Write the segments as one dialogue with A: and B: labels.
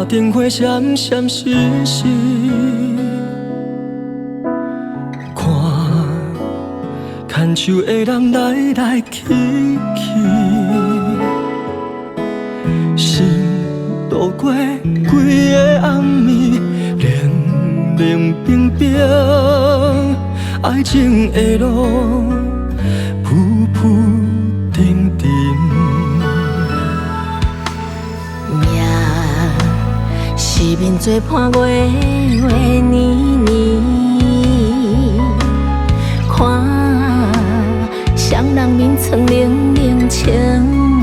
A: 灯火闪闪烁烁，看牵手的人来来去去，心度过几个暗暝，冷冷冰冰，爱情的路浮浮沉沉。
B: 是面做伴月月年年，看双人面床冷冷清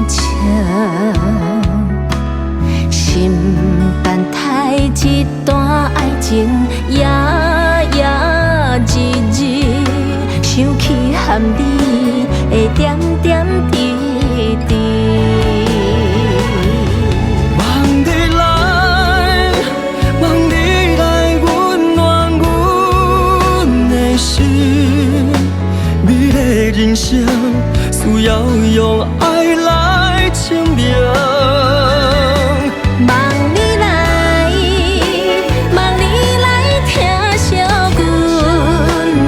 B: 清，心等待一段爱情，夜夜日日，想起和你的点点滴滴。人生需要用爱来证明。望你来，望你来疼惜阮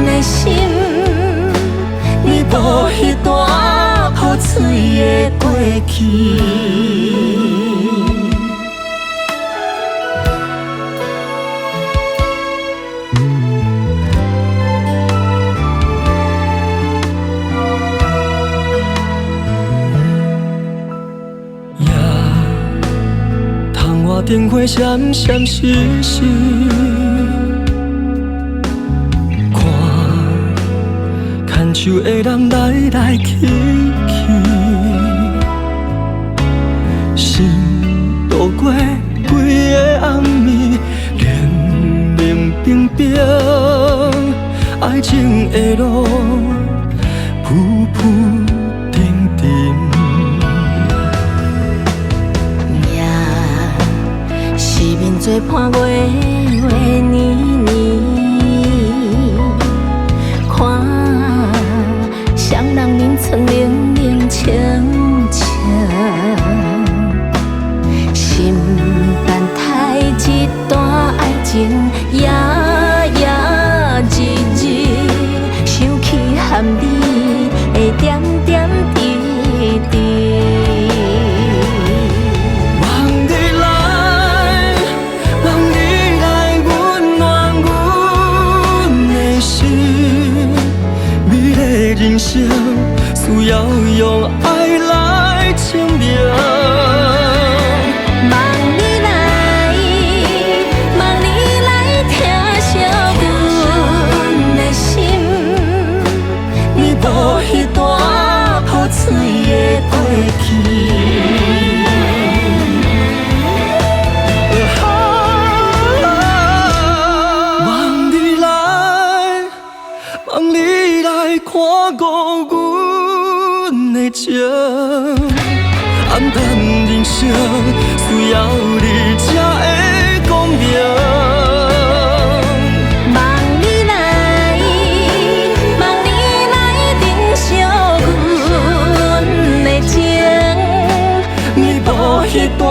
B: 的心，弥补迄段破碎的过去。灯火闪闪烁烁，看牵手的人来来去去，心度过几个暗暝，冷冷冰冰，爱情的路浮浮沉沉。做伴月月年年，看双人面床冷冷清清，心等待一段爱情，夜夜日日，想起和你的点点滴滴。人生需要用爱来证明。望你来，望你来疼惜阮的心，弥补迄段破碎的过去。望你来，望你来看顾阮的情，暗淡人生需要你才会公平。望你来，望你来珍惜阮的情，弥补迄段